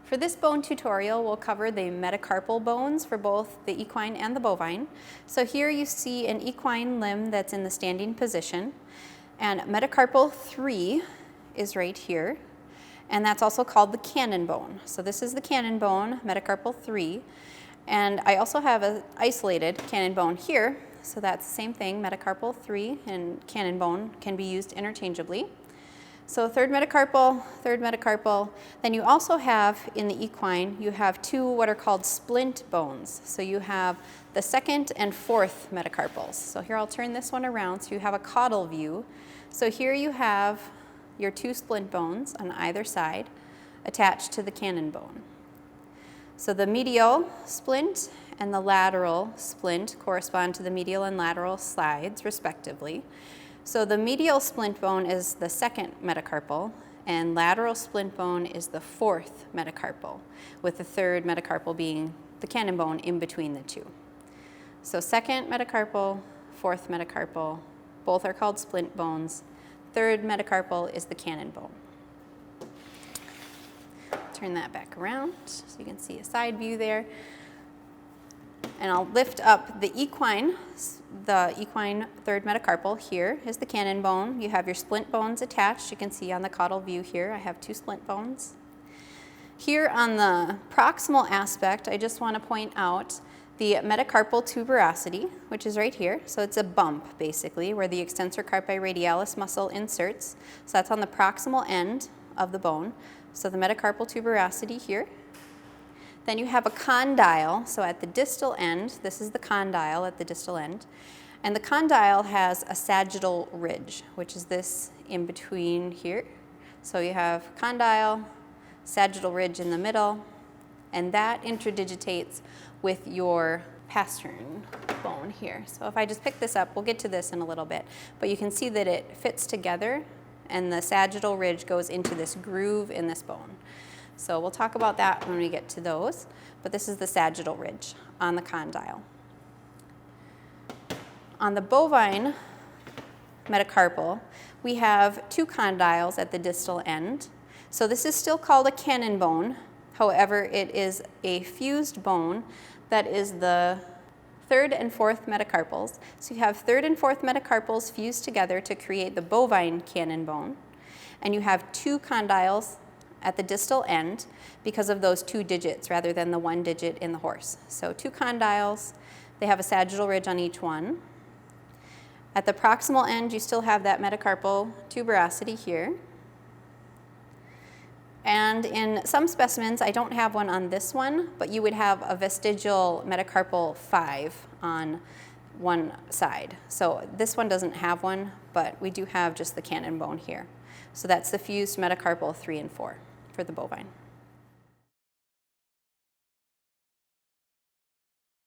For this bone tutorial, we'll cover the metacarpal bones for both the equine and the bovine. So here you see an equine limb that's in the standing position, and metacarpal 3 is right here, and that's also called the cannon bone. So this is the cannon bone, metacarpal 3, and I also have an isolated cannon bone here, so that's the same thing, metacarpal 3 and cannon bone can be used interchangeably. So third metacarpal, then you also have in the equine, you have two what are called splint bones. So you have the second and fourth metacarpals. So here I'll turn this one around so you have a caudal view. So here you have your two splint bones on either side attached to the cannon bone. So the medial splint and the lateral splint correspond to the medial and lateral slides respectively. So the medial splint bone is the second metacarpal, and lateral splint bone is the fourth metacarpal, with the third metacarpal being the cannon bone in between the two. So second metacarpal, fourth metacarpal, both are called splint bones. Third metacarpal is the cannon bone. Turn that back around so you can see a side view there. And I'll lift up the equine third metacarpal. Here is the cannon bone. You have your splint bones attached. You can see on the caudal view here, I have two splint bones. Here on the proximal aspect, I just want to point out the metacarpal tuberosity, which is right here. So it's a bump, basically, where the extensor carpi radialis muscle inserts. So that's on the proximal end of the bone. So the metacarpal tuberosity here. Then you have a condyle, so at the distal end, this is the condyle at the distal end, and the condyle has a sagittal ridge, which is this in between here. So you have condyle, sagittal ridge in the middle, and that interdigitates with your pastern bone here. So if I just pick this up, we'll get to this in a little bit, but you can see that it fits together and the sagittal ridge goes into this groove in this bone. So we'll talk about that when we get to those, but this is the sagittal ridge on the condyle. On the bovine metacarpal, we have two condyles at the distal end. So this is still called a cannon bone. However, it is a fused bone that is the third and fourth metacarpals. So you have third and fourth metacarpals fused together to create the bovine cannon bone. And you have two condyles at the distal end because of those two digits rather than the one digit in the horse. So two condyles, they have a sagittal ridge on each one. At the proximal end, you still have that metacarpal tuberosity here. And in some specimens, I don't have one on this one, but you would have a vestigial metacarpal 5 on one side. So this one doesn't have one, but we do have just the cannon bone here. So that's the fused metacarpal 3 and 4 for the bovine.